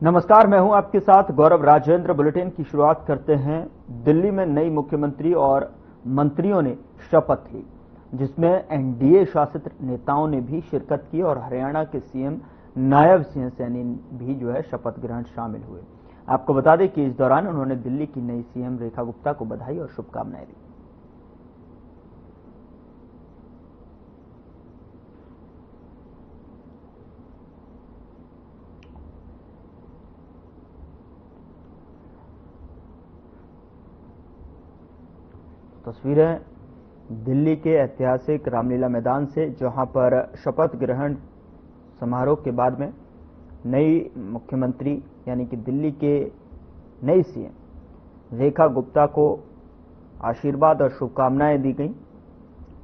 नमस्कार, मैं हूं आपके साथ गौरव राजेंद्र। बुलेटिन की शुरुआत करते हैं। दिल्ली में नई मुख्यमंत्री और मंत्रियों ने शपथ ली, जिसमें एनडीए शासित नेताओं ने भी शिरकत की और हरियाणा के सीएम नायब सिंह सैनी भी शपथ ग्रहण शामिल हुए। आपको बता दें कि इस दौरान उन्होंने दिल्ली की नई सीएम रेखा गुप्ता को बधाई और शुभकामनाएं दी। तस्वीरें दिल्ली के ऐतिहासिक रामलीला मैदान से, जहां पर शपथ ग्रहण समारोह के बाद में नई मुख्यमंत्री यानी कि दिल्ली के नई सीएम रेखा गुप्ता को आशीर्वाद और शुभकामनाएं दी गई।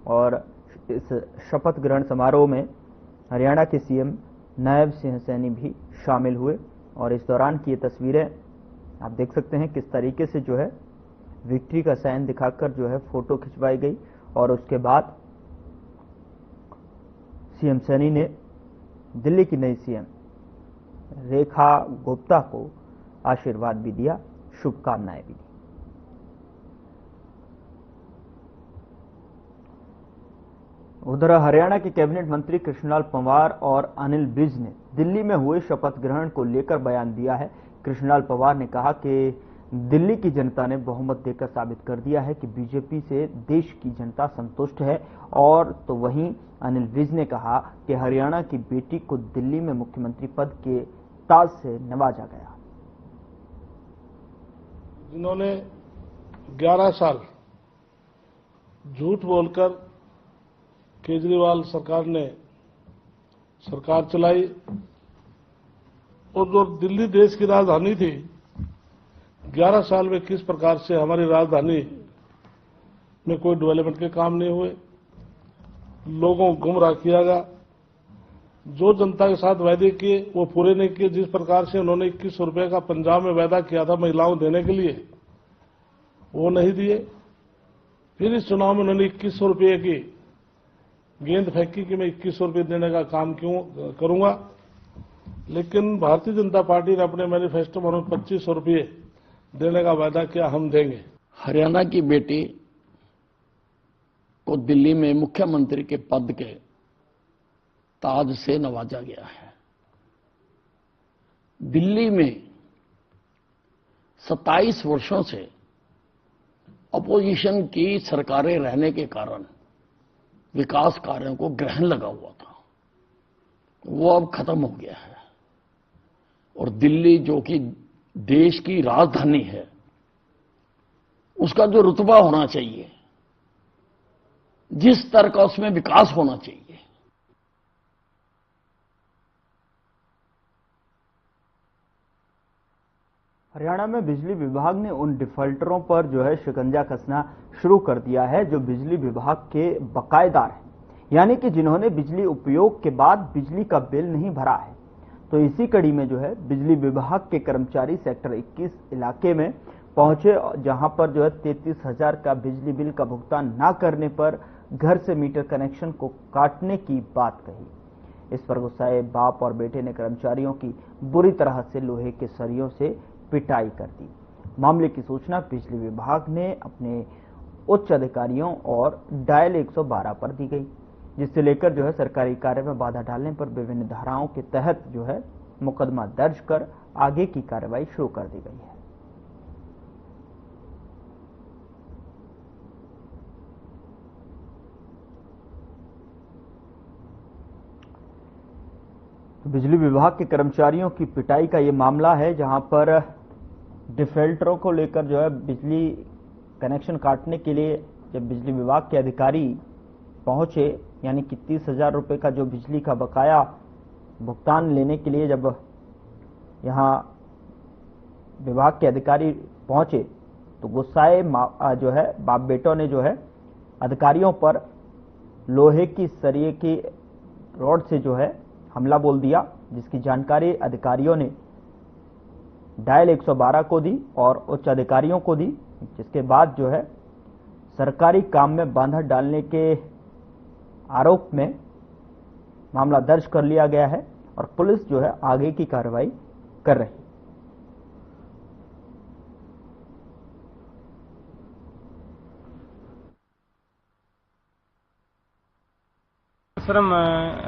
और इस शपथ ग्रहण समारोह में हरियाणा के सीएम नायब सिंह सैनी भी शामिल हुए। और इस दौरान की ये तस्वीरें आप देख सकते हैं किस तरीके से विक्ट्री का साइन दिखाकर फोटो खिंचवाई गई। और उसके बाद सीएम सैनी ने दिल्ली की नई सीएम रेखा गुप्ता को आशीर्वाद भी दिया, शुभकामनाएं भी दी। उधर हरियाणा के कैबिनेट मंत्री कृष्णलाल पंवार और अनिल विज ने दिल्ली में हुए शपथ ग्रहण को लेकर बयान दिया है। कृष्णलाल पंवार ने कहा कि दिल्ली की जनता ने बहुमत देकर साबित कर दिया है कि बीजेपी से देश की जनता संतुष्ट है। और तो वहीं अनिल विज ने कहा कि हरियाणा की बेटी को दिल्ली में मुख्यमंत्री पद के ताज से नवाजा गया। जिन्होंने 11 साल झूठ बोलकर केजरीवाल सरकार ने सरकार चलाई और जो दिल्ली देश की राजधानी थी, 11 साल में किस प्रकार से हमारी राजधानी में कोई डेवलपमेंट के काम नहीं हुए, लोगों को गुमराह किया गया, जो जनता के साथ वायदे किए वो पूरे नहीं किए। जिस प्रकार से उन्होंने 2100 रुपए का पंजाब में वायदा किया था महिलाओं देने के लिए, वो नहीं दिए। फिर इस चुनाव में उन्होंने 2100 रुपये की गेंद फेंकी कि मैं 2100 रुपये देने का काम क्यों करूंगा। लेकिन भारतीय जनता पार्टी ने अपने मैनिफेस्टो में 2500 रुपये देने का वायदा किया, हम देंगे। हरियाणा की बेटी को दिल्ली में मुख्यमंत्री के पद के ताज से नवाजा गया है। दिल्ली में 27 वर्षों से अपोजिशन की सरकारें रहने के कारण विकास कार्यों को ग्रहण लगा हुआ था, वो अब खत्म हो गया है। और दिल्ली जो कि देश की राजधानी है, उसका जो रुतबा होना चाहिए, जिस स्तर का उसमें विकास होना चाहिए, हरियाणा में बिजली विभाग ने उन डिफॉल्टरों पर शिकंजा कसना शुरू कर दिया है जो बिजली विभाग के बकायेदार हैं, यानी कि जिन्होंने बिजली उपयोग के बाद बिजली का बिल नहीं भरा है। तो इसी कड़ी में बिजली विभाग के कर्मचारी सेक्टर 21 इलाके में पहुंचे, जहां पर 33,000 का बिजली बिल का भुगतान न करने पर घर से मीटर कनेक्शन को काटने की बात कही। इस पर गुस्साए बाप और बेटे ने कर्मचारियों की बुरी तरह से लोहे के सरियों से पिटाई कर दी। मामले की सूचना बिजली विभाग ने अपने उच्च अधिकारियों और डायल 112 पर दी गई, जिससे लेकर सरकारी कार्य में बाधा डालने पर विभिन्न धाराओं के तहत मुकदमा दर्ज कर आगे की कार्रवाई शुरू कर दी गई है। बिजली विभाग के कर्मचारियों की पिटाई का ये मामला है, जहां पर डिफॉल्टरों को लेकर बिजली कनेक्शन काटने के लिए जब बिजली विभाग के अधिकारी पहुंचे, यानी कि 30,000 रुपए का जो बिजली का बकाया भुगतान लेने के लिए जब यहां विभाग के अधिकारी पहुंचे, तो गुस्साए बाप बेटों ने अधिकारियों पर लोहे की सरिये की रॉड से हमला बोल दिया, जिसकी जानकारी अधिकारियों ने डायल 112 को दी और उच्च अधिकारियों को दी, जिसके बाद सरकारी काम में बाधा डालने के आरोप में मामला दर्ज कर लिया गया है और पुलिस आगे की कार्रवाई कर रही है। सर हम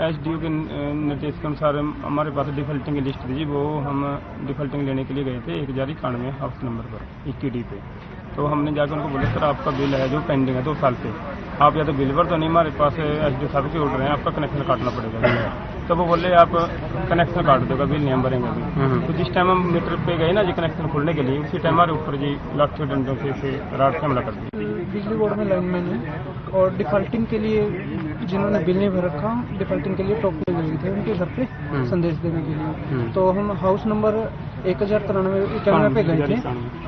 एसडीओ के निर्देश के अनुसार हमारे पास डिफॉल्टिंग की लिस्ट थी जी, वो हम डिफॉल्टिंग लेने के लिए गए थे 1091 हाउस नंबर पर 21D पे। तो हमने जाकर उनको बोला सर आपका बिल है जो पेंडिंग है 2 साल से, आप या तो बिल भर, तो नहीं हमारे पास एसडीओ साहब के ऑर्डर हैं, आपका कनेक्शन काटना पड़ेगा। तो वो बोले आप कनेक्शन काट देगा, बिल नहीं हम भरेंगे अभी। तो जिस टाइम हम मीटर पे गए ना जी कनेक्शन खोलने के लिए, उसी टाइम हमारे ऊपर जी लाठी डंडों से राड से हमला कर दिया। बिजली बोर्ड में लाइनमैन है और डिफॉल्टिंग के लिए जिन्होंने बिल नहीं भर रखा, डिफॉल्टिंग के लिए टोकन गए थे उनके घर पे संदेश देने के लिए। तो हम हाउस नंबर 1093 पे गए थे,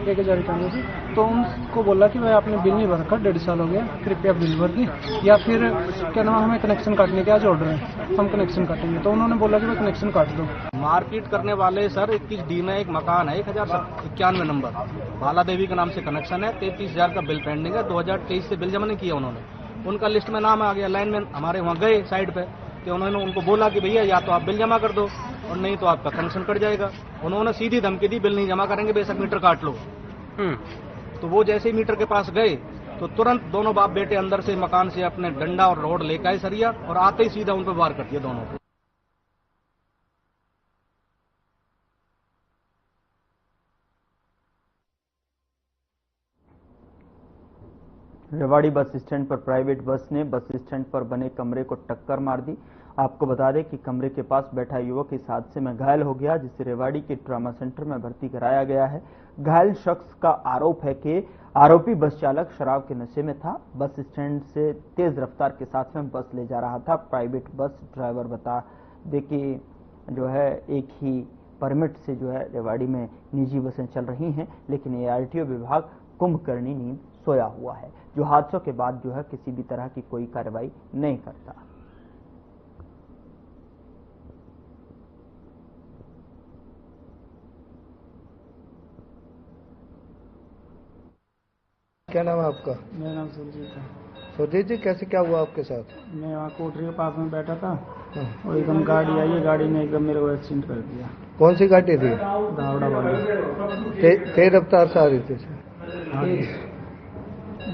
1091 से। तो उनको बोला कि भाई आपने बिल नहीं भर रखा, 1.5 साल हो गया, कृपया बिल भर दी, या फिर क्या नाम हमें कनेक्शन काटने के आज ऑर्डर है, हम कनेक्शन काटेंगे। तो उन्होंने बोला कि भाई कनेक्शन काट दो। मारपीट करने वाले सर 21D में एक मकान है 1091 नंबर, बाला देवी के नाम से कनेक्शन है, 33,000 का बिल पेंडिंग है, 2023 से बिल जमा नहीं किया उन्होंने। उनका लिस्ट में नाम आ गया, लाइनमैन हमारे वहाँ गए साइड पे, कि उन्होंने उनको बोला कि भैया या तो आप बिल जमा कर दो और नहीं तो आपका कनेक्शन कट जाएगा। उन्होंने सीधी धमकी दी, बिल नहीं जमा करेंगे बेशक मीटर काट लो। तो वो जैसे ही मीटर के पास गए तो तुरंत दोनों बाप बेटे अंदर से मकान से अपने डंडा और रोड लेकर आए सरिया, और आते ही सीधा उन पर वार कर दिया दोनों को। रेवाड़ी बस स्टैंड पर प्राइवेट बस ने बस स्टैंड पर बने कमरे को टक्कर मार दी। आपको बता दें कि कमरे के पास बैठा युवक इस हादसे में घायल हो गया, जिसे रेवाड़ी के ट्रॉमा सेंटर में भर्ती कराया गया है। घायल शख्स का आरोप है कि आरोपी बस चालक शराब के नशे में था, बस स्टैंड से तेज रफ्तार के साथ में बस ले जा रहा था। प्राइवेट बस ड्राइवर बता दे कि जो है एक ही परमिट से जो है रेवाड़ी में निजी बसें चल रही हैं, लेकिन ये आरटीओ विभाग कुंभकर्णी नींद सोया हुआ है, जो हादसों के बाद जो है किसी भी तरह की कोई कार्रवाई नहीं करता। क्या नाम है आपका? मेरा नाम सुरजीत है। सुरजीत जी, कैसे क्या हुआ आपके साथ? मैं वहाँ कोठरी के पास में बैठा था और एकदम गाड़ी आई है, गाड़ी ने एकदम मेरे को एक्सीडेंट कर दिया। कौन सी गाड़ी थी? धावड़ा वाली। तेज रफ्तार से आ रही थी? हाँ जी,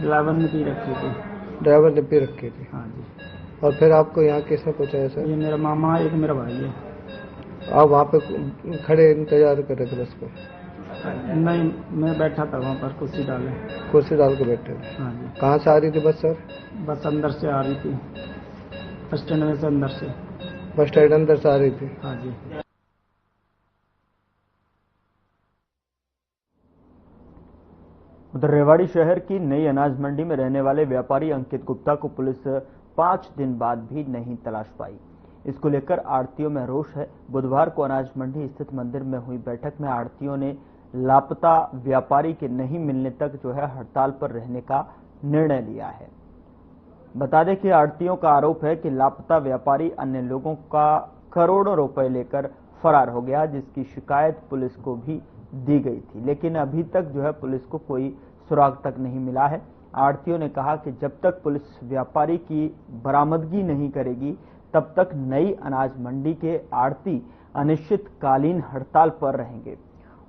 ड्राइवर ने पी रखी थी। ड्राइवर ने पी रखी थी? हाँ जी। और फिर आपको यहाँ किसने पहुँचाया सर? ये मेरा मामा, एक मेरा भाई है। आप वहाँ पे खड़े इंतजार कर रहे थे बस को? नहीं, मैं बैठा था वहाँ पर कुर्सी डाले। कुर्सी डाल के बैठे थे? हाँ जी। कहाँ से आ रही थी बस सर? बस अंदर से आ रही थी, बस स्टैंड में से अंदर से। बस स्टैंड अंदर से आ रही थी? हाँ जी। उधर रेवाड़ी शहर की नई अनाज मंडी में रहने वाले व्यापारी अंकित गुप्ता को पुलिस 5 दिन बाद भी नहीं तलाश पाई। इसको लेकर आड़तियों में रोष है। बुधवार को अनाज मंडी स्थित मंदिर में हुई बैठक में आड़तियों ने लापता व्यापारी के नहीं मिलने तक जो है हड़ताल पर रहने का निर्णय लिया है। बता दें कि आड़तियों का आरोप है कि लापता व्यापारी अन्य लोगों का करोड़ों रुपए लेकर फरार हो गया, जिसकी शिकायत पुलिस को भी दी गई थी, लेकिन अभी तक जो है पुलिस को कोई सुराग तक नहीं मिला है। आड़तियों ने कहा कि जब तक पुलिस व्यापारी की बरामदगी नहीं करेगी तब तक नई अनाज मंडी के आड़ती अनिश्चितकालीन हड़ताल पर रहेंगे।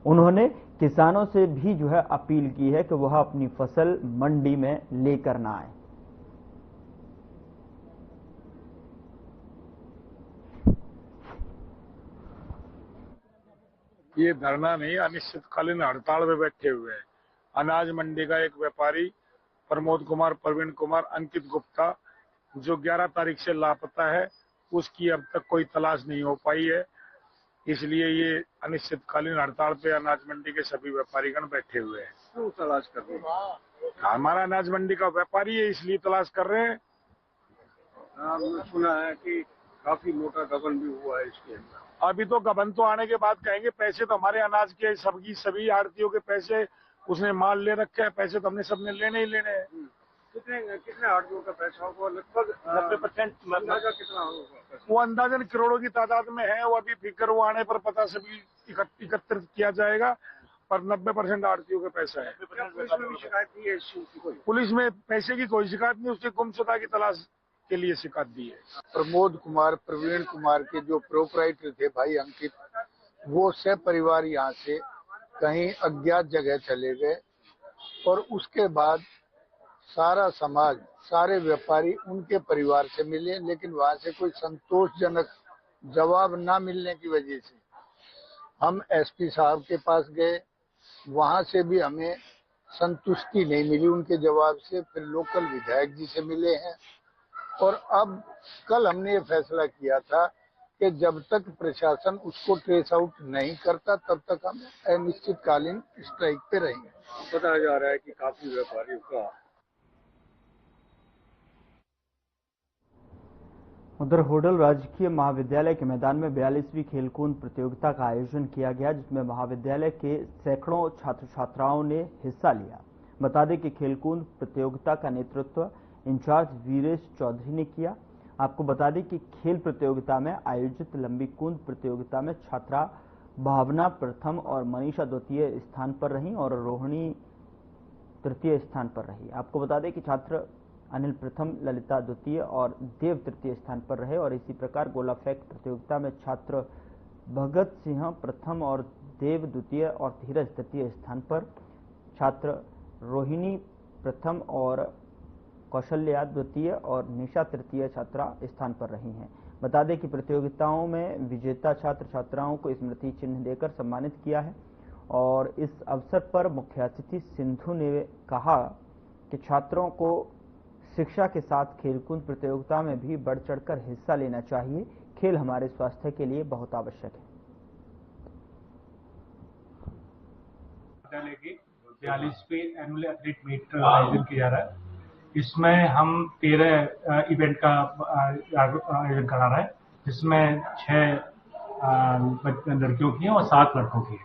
उन्होंने किसानों से भी जो है अपील की है कि वह अपनी फसल मंडी में लेकर ना आए। ये धरना नहीं, अनिश्चितकालीन हड़ताल में बैठे हुए हैं। अनाज मंडी का एक व्यापारी प्रमोद कुमार, प्रवीण कुमार, अंकित गुप्ता, जो 11 तारीख से लापता है, उसकी अब तक कोई तलाश नहीं हो पाई है। इसलिए ये अनिश्चितकालीन हड़ताल पे अनाज मंडी के सभी व्यापारीगण बैठे हुए हैं। क्यों तलाश कर रहे हैं? हमारा अनाज मंडी का व्यापारी है, इसलिए तलाश कर रहे हैं। हमने सुना है कि काफी मोटा गबन भी हुआ है इसके अंदर। अभी तो गबन तो आने के बाद कहेंगे। पैसे तो हमारे अनाज के सभी आड़तियों के पैसे उसने माल ले रखे हैं, पैसे तो हमने सबने लेने ही लेने हैं। कितने आड़तियों का पैसा होगा? लगभग 90%। कितना होगा? वो अंदाजन करोड़ों की तादाद में है। वो अभी फिक्र वो आने पर पता सभी एकत्रित किया जाएगा, पर 90% आड़तियों का पैसा है। पुलिस में भी शिकायत दी है इस चीज की? पुलिस में पैसे की कोई शिकायत नहीं, उसकी गुमशुदा की तलाश के लिए शिकायत दी है। प्रमोद कुमार, प्रवीण कुमार के जो प्रोपराइटर थे भाई अंकित, वो सब परिवार यहाँ से कहीं अज्ञात जगह चले गए और उसके बाद सारा समाज सारे व्यापारी उनके परिवार से मिले, लेकिन वहां से कोई संतोषजनक जवाब ना मिलने की वजह से हम एसपी साहब के पास गए। वहां से भी हमें संतुष्टि नहीं मिली उनके जवाब से। फिर लोकल विधायक जी से मिले हैं और अब कल हमने ये फैसला किया था कि जब तक प्रशासन उसको ट्रेस आउट नहीं करता तब तक हम अनिश्चितकालीन स्ट्राइक पे रहेंगे। बताया जा रहा है कि काफी व्यापारियों का उधर होडल राजकीय महाविद्यालय के मैदान में 42वीं खेलकूद प्रतियोगिता का आयोजन किया गया, जिसमें महाविद्यालय के सैकड़ों छात्र छात्राओं ने हिस्सा लिया। बता दें कि खेलकूद प्रतियोगिता का नेतृत्व इंचार्ज वीरेश चौधरी ने किया। आपको बता दें कि खेल प्रतियोगिता में आयोजित लंबी कूद प्रतियोगिता में छात्रा भावना प्रथम और मनीषा द्वितीय स्थान पर रहीं और रोहिणी तृतीय स्थान पर रही। आपको बता दें कि छात्र अनिल प्रथम, ललिता द्वितीय और देव तृतीय स्थान पर रहे। और इसी प्रकार गोला फेंक प्रतियोगिता में छात्र भगत सिंह प्रथम और देव द्वितीय और धीरज तृतीय स्थान पर, छात्र रोहिणी प्रथम और कौशल्या द्वितीय और निशा तृतीय छात्रा स्थान पर रही हैं। बता दें कि प्रतियोगिताओं में विजेता छात्र छात्राओं को स्मृति चिन्ह देकर सम्मानित किया है। और इस अवसर पर मुख्य अतिथि सिंधु ने कहा कि छात्रों को शिक्षा के साथ खेलकूद प्रतियोगिता में भी बढ़ चढ़कर हिस्सा लेना चाहिए। खेल हमारे स्वास्थ्य के लिए बहुत आवश्यक है। विद्यालय की 42वीं एनुअल एथलीट मीट का आयोजन किया जा रहा है। इसमें हम 13 इवेंट का आयोजन करा रहे हैं, जिसमें 6 लड़कियों की और 7 लड़कों की।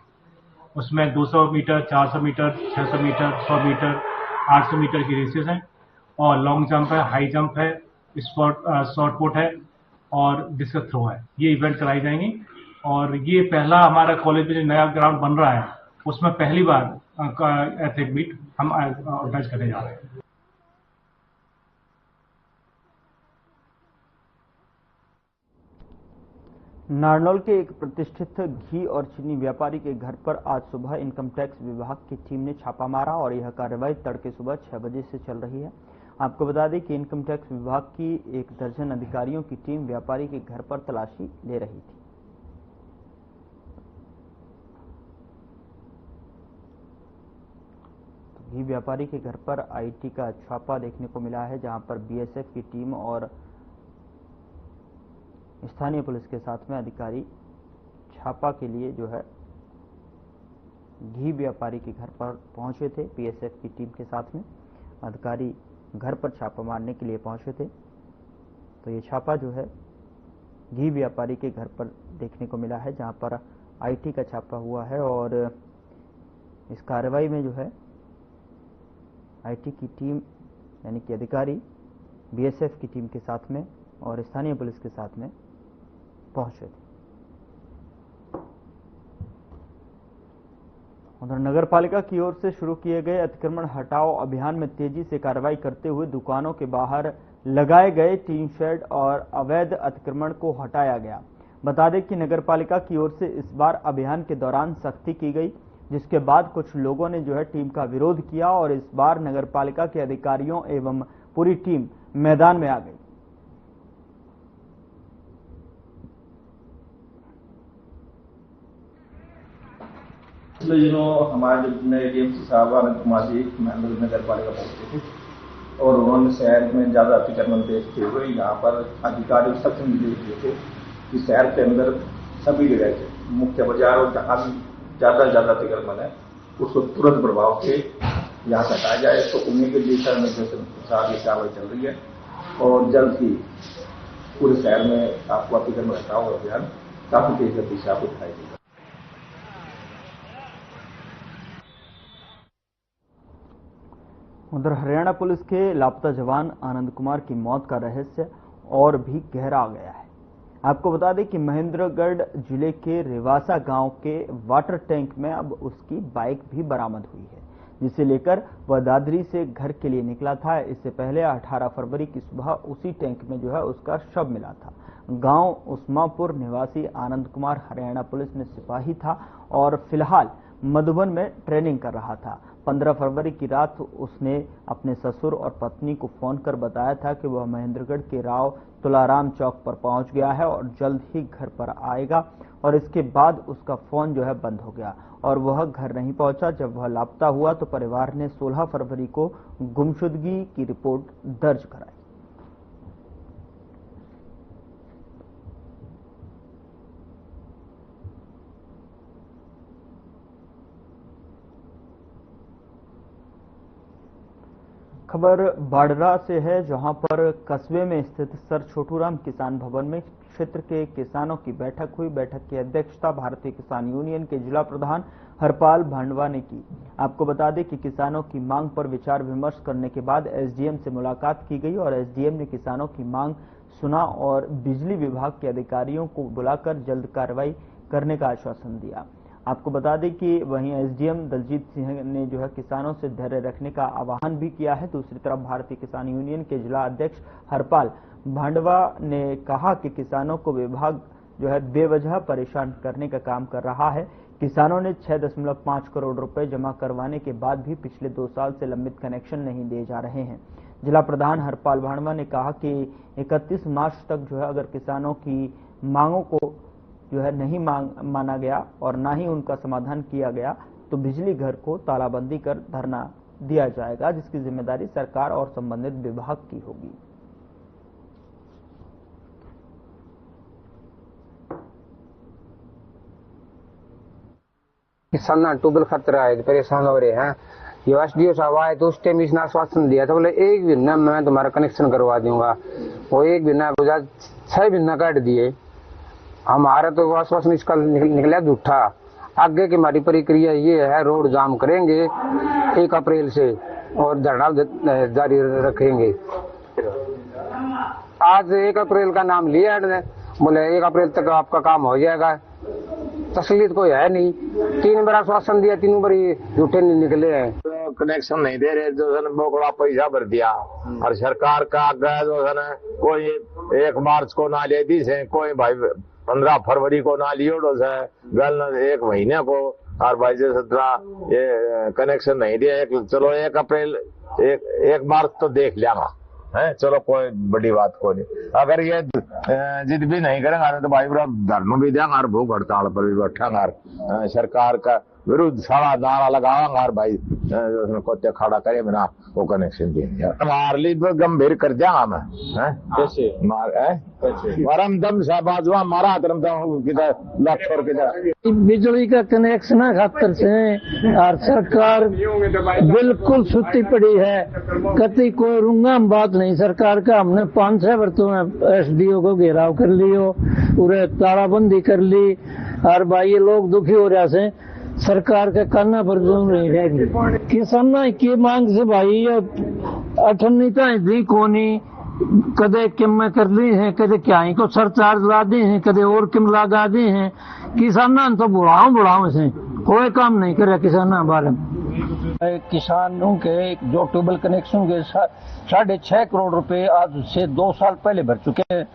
उसमें 200 meter, 400 meter, 600 meter, 100 meter, 800 meter की रेसेस हैं और लॉन्ग जंप है, हाई जंप है, शॉर्ट पुट है और डिस्कस थ्रो है। ये इवेंट कराई जाएंगी और ये पहला हमारा कॉलेज में जो नया ग्राउंड बन रहा है उसमें पहली बार एथलीट मीट हम ऑर्गेनाइज करने जा रहे हैं। नारनौल के एक प्रतिष्ठित घी और चीनी व्यापारी के घर पर आज सुबह इनकम टैक्स विभाग की टीम ने छापा मारा और यह कार्रवाई तड़के सुबह 6 बजे से चल रही है। आपको बता दें कि इनकम टैक्स विभाग की 1 दर्जन अधिकारियों की टीम व्यापारी के घर पर तलाशी ले रही थी। तो घी व्यापारी के घर पर आईटी का छापा देखने को मिला है, जहां पर बीएसएफ की टीम और स्थानीय पुलिस के साथ में अधिकारी छापा के लिए जो है घी व्यापारी के घर पर पहुंचे थे। बीएसएफ की टीम के साथ में अधिकारी घर पर छापा मारने के लिए पहुंचे थे। तो ये छापा जो है घी व्यापारी के घर पर देखने को मिला है, जहां पर आईटी का छापा हुआ है। और इस कार्रवाई में जो है आईटी की टीम यानी कि अधिकारी बीएसएफ की टीम के साथ में और स्थानीय पुलिस के साथ में पहुंचे थे। उधर नगर पालिका की ओर से शुरू किए गए अतिक्रमण हटाओ अभियान में तेजी से कार्रवाई करते हुए दुकानों के बाहर लगाए गए टीन शेड और अवैध अतिक्रमण को हटाया गया। बता दें कि नगर पालिका की ओर से इस बार अभियान के दौरान सख्ती की गई, जिसके बाद कुछ लोगों ने जो है टीम का विरोध किया और इस बार नगर पालिका के अधिकारियों एवं पूरी टीम मैदान में आ गई। पिछले दिनों हमारे जो नए डीएमसी साहब अनंत कुमार जी नगर पालिका पहुंचे थे और उन्होंने शहर में ज्यादा अतिक्रमण देखते हुए यहाँ पर अधिकारी सख्त निर्देश दिए थे कि शहर के अंदर सभी जगह मुख्य बाजार और जहाँ भी ज्यादा अतिक्रमण है उसको तुरंत प्रभाव से यहाँ से हटाया जाए। तो उन्हीं के दिशा निर्देश अनुसार ये कार्रवाई चल रही है और जल्द ही पूरे शहर में आपको अतिक्रमण हटाओ अभियान काफी तेज गति से आपको दिखाई देगा। उधर हरियाणा पुलिस के लापता जवान आनंद कुमार की मौत का रहस्य और भी गहरा गया है। आपको बता दें कि महेंद्रगढ़ जिले के रेवासा गांव के वाटर टैंक में अब उसकी बाइक भी बरामद हुई है, जिसे लेकर वह दादरी से घर के लिए निकला था। इससे पहले 18 फरवरी की सुबह उसी टैंक में जो है उसका शव मिला था। गांव उस्मापुर निवासी आनंद कुमार हरियाणा पुलिस में सिपाही था और फिलहाल मधुबन में ट्रेनिंग कर रहा था। 15 फरवरी की रात उसने अपने ससुर और पत्नी को फोन कर बताया था कि वह महेंद्रगढ़ के राव तुलाराम चौक पर पहुंच गया है और जल्द ही घर पर आएगा, और इसके बाद उसका फोन जो है बंद हो गया और वह घर नहीं पहुंचा। जब वह लापता हुआ तो परिवार ने 16 फरवरी को गुमशुदगी की रिपोर्ट दर्ज कराई। खबर बाडरा से है, जहां पर कस्बे में स्थित सर छोटूराम किसान भवन में क्षेत्र के किसानों की बैठक हुई। बैठक की अध्यक्षता भारतीय किसान यूनियन के जिला प्रधान हरपाल भांडवा ने की। आपको बता दें कि किसानों की मांग पर विचार विमर्श करने के बाद एसडीएम से मुलाकात की गई और एसडीएम ने किसानों की मांग सुना और बिजली विभाग के अधिकारियों को बुलाकर जल्द कार्रवाई करने का आश्वासन दिया। आपको बता दें कि वहीं एसडीएम दलजीत सिंह ने जो है किसानों से धैर्य रखने का आह्वान भी किया है। दूसरी तरफ भारतीय किसान यूनियन के जिला अध्यक्ष हरपाल भांडवा ने कहा कि किसानों को विभाग जो है बेवजह परेशान करने का काम कर रहा है। किसानों ने 6.5 करोड़ रुपए जमा करवाने के बाद भी पिछले 2 साल से लंबित कनेक्शन नहीं दिए जा रहे हैं। जिला प्रधान हरपाल भांडवा ने कहा कि 31 मार्च तक जो है अगर किसानों की मांगों को जो है नहीं माना गया और ना ही उनका समाधान किया गया तो बिजली घर को तालाबंदी कर धरना दिया जाएगा, जिसकी जिम्मेदारी सरकार और संबंधित विभाग की होगी। किसान ट्यूबवेल खतरा है, परेशान हो रहे हैं। ये एसडीओ साहब आए तो उस टाइम इसने आश्वासन दिया था, बोले 1 महीना मैं तुम्हारा कनेक्शन करवा दूंगा। वो 1 महीना बजा 6 महीना काट दिए। हमारा तो आश्वासन इसका निकला झूठा। आगे की हमारी प्रक्रिया ये है, रोड जाम करेंगे 1 अप्रैल से और धरना जारी रखेंगे। आज 1 अप्रैल का नाम लिया, बोले 1 अप्रैल तक आपका काम हो जाएगा। तसलीत कोई है नहीं। 3 बार आश्वासन दिया, 3 बार झूठे नहीं निकले हैं। तो कनेक्शन नहीं दे रहे, जो है बोकड़ा पैसा भर दिया और सरकार का आगे जो है ना कोई 1 मार्च को ना ले दी से, कोई भाई 15 फरवरी को ना लियो गल 1 महीने को, और भाई 17 ये कनेक्शन नहीं दिया। चलो 1 अप्रैल 1 मार्च तो देख लिया है, चलो कोई बड़ी बात को नहीं। अगर ये जिद भी नहीं करेंगे तो भाई धरना भी देंगे और भूख हड़ताल पर भी बैठेंगे, सरकार का विरुद्ध सारा नारा लगाएंगे और भाई कोते खड़ा करे बिना वो कनेक्शन देंगे। हमारे लिए गंभीर कर देंगे मैं, कैसे मरम दम साहबाजवा मारा तरम लाख के बिजली का कनेक्शन खातर से और सरकार बिल्कुल सुती पड़ी है। कति कोई रुंगाम बात नहीं सरकार का। हमने 5-6 वर्षों में एसडीओ को घेराव कर लियो, पूरे तालाबंदी कर ली और भाई ये लोग दुखी हो रहा से सरकार का काना पर जो नहीं रहेगी। किसान की मांग से भाई अठन्नीता दी कोनी कदे किम कर ली है, कदे क्या ही को सरचार्ज ला दी है, कदे और किम लगा दी है। किसान तो बुढ़ाओ से कोई काम नहीं करे किसान बारे में। किसानों के जो ट्यूबवेल कनेक्शन के 6.5 करोड़ रुपए आज से 2 साल पहले भर चुके हैं,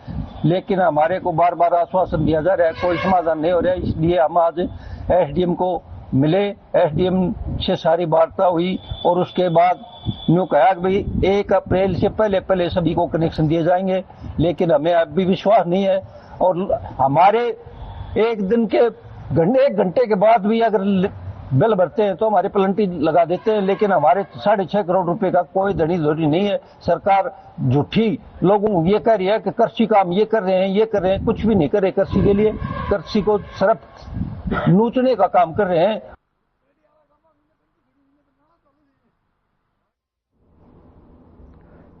लेकिन हमारे को बार बार आश्वासन दिया जा रहा है, कोई समाधान नहीं हो रहा है। इसलिए हम आज एसडीएम को मिले, एसडीएम से सारी वार्ता हुई और उसके बाद यूँ कहा कि भाई 1 अप्रैल से पहले सभी को कनेक्शन दिए जाएंगे, लेकिन हमें अब भी विश्वास नहीं है। और हमारे 1 दिन के 1 घंटे के बाद भी अगर बिल भरते हैं तो हमारे पेनल्टी लगा देते हैं, लेकिन हमारे 6.5 करोड़ रुपए का कोई धनी धोरी नहीं है। सरकार झूठी लोगों को ये कह रही है कि कृषि काम ये कर रहे हैं, कुछ भी नहीं कर रहे कृषि के लिए। कृषि को सिर्फ नोचने का काम कर रहे हैं।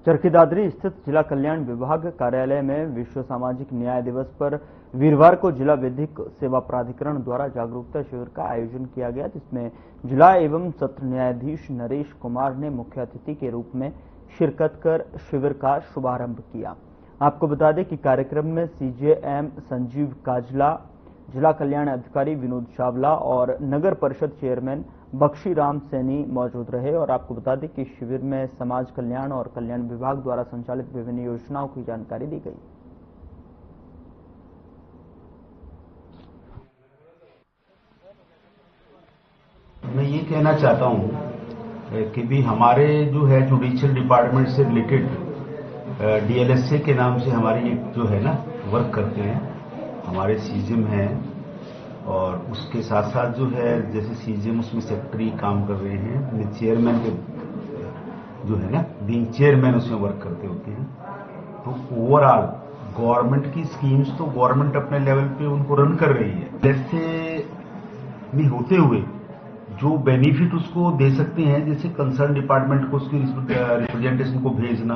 चरखी दादरी स्थित जिला कल्याण विभाग कार्यालय में विश्व सामाजिक न्याय दिवस पर वीरवार को जिला विधिक सेवा प्राधिकरण द्वारा जागरूकता शिविर का आयोजन किया गया, जिसमें जिला एवं सत्र न्यायाधीश नरेश कुमार ने मुख्य अतिथि के रूप में शिरकत कर शिविर का शुभारंभ किया। आपको बता दें कि कार्यक्रम में सीजेएम संजीव काजला, जिला कल्याण अधिकारी विनोद चावला और नगर परिषद चेयरमैन बख्शीराम सैनी मौजूद रहे। और आपको बता दें कि शिविर में समाज कल्याण और कल्याण विभाग द्वारा संचालित विभिन्न योजनाओं की जानकारी दी गई। मैं ये कहना चाहता हूँ कि भी हमारे जो है जुडिशियल डिपार्टमेंट से रिलेटेड डीएलएसए के नाम से हमारी एक जो है ना वर्क करते हैं हमारे सीजीएम हैं, और उसके साथ साथ जो है जैसे सीजीएम उसमें सेक्रेटरी काम कर रहे हैं, चेयरमैन के जो है ना बीइंग चेयरमैन उसमें वर्क करते होते हैं। तो ओवरऑल गवर्नमेंट की स्कीम्स तो गवर्नमेंट अपने लेवल पे उनको रन कर रही है, जैसे भी होते हुए जो बेनिफिट उसको दे सकते हैं, जैसे कंसर्न डिपार्टमेंट को उसकी रिप्रेजेंटेशन को भेजना।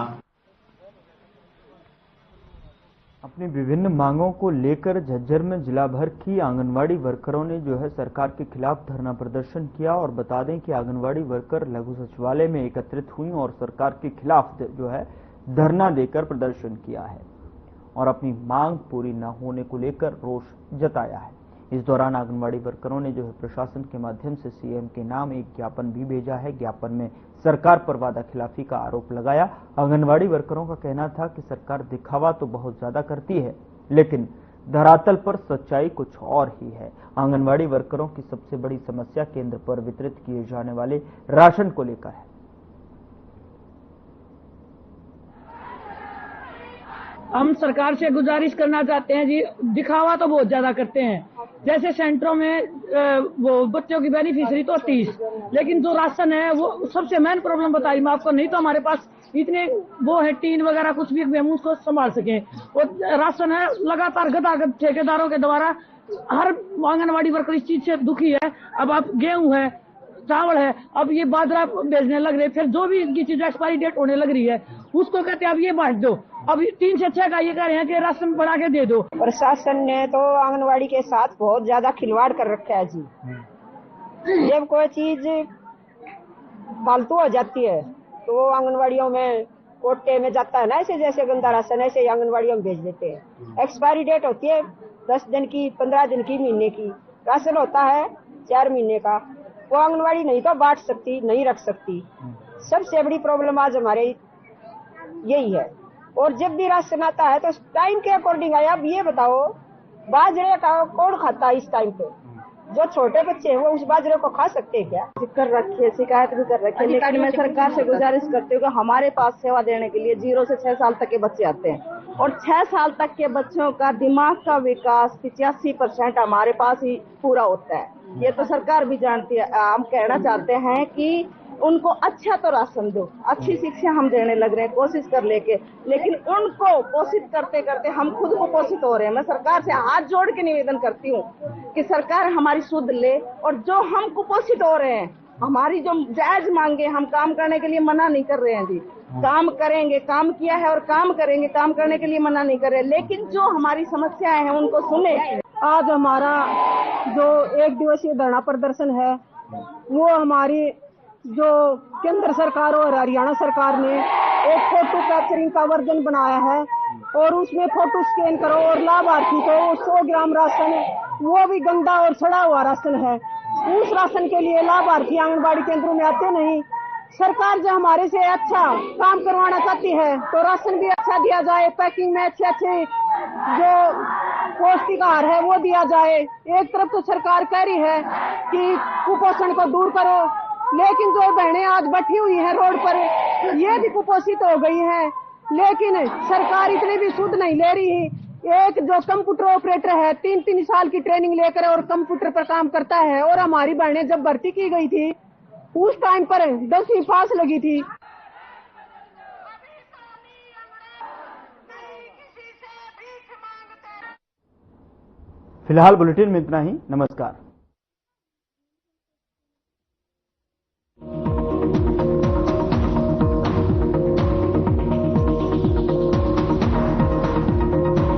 अपनी विभिन्न मांगों को लेकर झज्जर में जिला भर की आंगनवाड़ी वर्करों ने जो है सरकार के खिलाफ धरना प्रदर्शन किया। और बता दें कि आंगनवाड़ी वर्कर लघु सचिवालय में एकत्रित हुई और सरकार के खिलाफ जो है धरना देकर प्रदर्शन किया है और अपनी मांग पूरी न होने को लेकर रोष जताया है। इस दौरान आंगनवाड़ी वर्करों ने जो है प्रशासन के माध्यम से सीएम के नाम एक ज्ञापन भी भेजा है। ज्ञापन में सरकार पर वादा खिलाफी का आरोप लगाया। आंगनवाड़ी वर्करों का कहना था कि सरकार दिखावा तो बहुत ज्यादा करती है, लेकिन धरातल पर सच्चाई कुछ और ही है। आंगनवाड़ी वर्करों की सबसे बड़ी समस्या केंद्र पर वितरित किए जाने वाले राशन को लेकर है। हम सरकार से गुजारिश करना चाहते हैं जी, दिखावा तो बहुत ज्यादा करते हैं। जैसे सेंटरों में वो बच्चों की बेनिफिशियरी तो 30, लेकिन जो राशन है वो सबसे मेन प्रॉब्लम बताई मैं आपको। नहीं तो हमारे पास इतने वो है टीन वगैरह कुछ भी हम उसको संभाल सकें। वो राशन है लगातार गदागद ठेकेदारों के द्वारा, हर आंगनवाड़ी वर्कर इस चीज से दुखी है। अब आप गेहूं है, चावल है, अब ये बाजरा भेजने लग रहे, फिर जो भी इनकी चीज एक्सपायरी डेट होने लग रही है उसको कहते हैं अब ये बांट दो। अब 3 से 6 का ये कह रहे हैं कि राशन बढ़ा के दे दो। प्रशासन ने तो आंगनवाड़ी के साथ बहुत ज्यादा खिलवाड़ कर रखा है जी। जब कोई चीज फालतू हो जाती है तो वो आंगनवाड़ियों में कोटे में जाता है ना, ऐसे जैसे गंदा राशन ऐसे आंगनवाड़ियों में भेज देते हैं। एक्सपायरी डेट होती है 10 दिन की, 15 दिन की, महीने की। राशन होता है 4 महीने का। वो आंगनवाड़ी नहीं तो बांट सकती, नहीं रख सकती। सबसे बड़ी प्रॉब्लम आज हमारे यही है। और जब भी राशन आता है तो टाइम के अकॉर्डिंग आया। अब ये बताओ बाजरे का कौन खाता है इस टाइम पे? जो छोटे बच्चे हैं वो उस बाजरे को खा सकते हैं क्या? कर रखी है, शिकायत भी कर रखी है, लेकिन मैं सरकार से गुजारिश करती हूँ कि हमारे पास सेवा देने के लिए 0 से 6 साल तक के बच्चे आते हैं और 6 साल तक के बच्चों का दिमाग का विकास 85% हमारे पास ही पूरा होता है। ये तो सरकार भी जानती है। हम कहना चाहते हैं कि उनको अच्छा तो राशन दो, अच्छी शिक्षा हम देने लग रहे हैं कोशिश कर लेके, लेकिन उनको पोषित करते करते हम खुद को पोषित हो रहे हैं। मैं सरकार से हाथ जोड़ के निवेदन करती हूँ कि सरकार हमारी सुध ले और जो हम कुपोषित हो रहे हैं, हमारी जो जायज मांगे, हम काम करने के लिए मना नहीं कर रहे हैं जी, काम करेंगे, काम किया है और काम करेंगे, काम करने के लिए मना नहीं कर रहे, लेकिन जो हमारी समस्याएं हैं उनको सुने। आज हमारा जो 1 दिवसीय धरना प्रदर्शन है वो हमारी जो केंद्र सरकार और हरियाणा सरकार ने एक फोटो कैप्चरिंग का वर्जन बनाया है और उसमें फोटो स्कैन करो और लाभार्थी को 100 ग्राम राशन, वो भी गंदा और सड़ा हुआ राशन है, उस राशन के लिए लाभार्थी आंगनबाड़ी केंद्रों में आते नहीं। सरकार जो हमारे से अच्छा काम करवाना चाहती है तो राशन भी अच्छा दिया जाए, पैकिंग में अच्छे जो पौष्टिक आहार है वो दिया जाए। एक तरफ तो सरकार कह रही है कि कुपोषण को दूर करो, लेकिन जो बहनें आज बैठी हुई हैं रोड पर ये भी कुपोषित हो गई हैं, लेकिन सरकार इतनी भी सुध नहीं ले रही। एक जो कंप्यूटर ऑपरेटर है 3-3 साल की ट्रेनिंग लेकर और कंप्यूटर पर काम करता है, और हमारी बहनें जब भर्ती की गई थी उस टाइम पर 10वीं पास लगी थी। फिलहाल बुलेटिन में इतना ही। नमस्कार।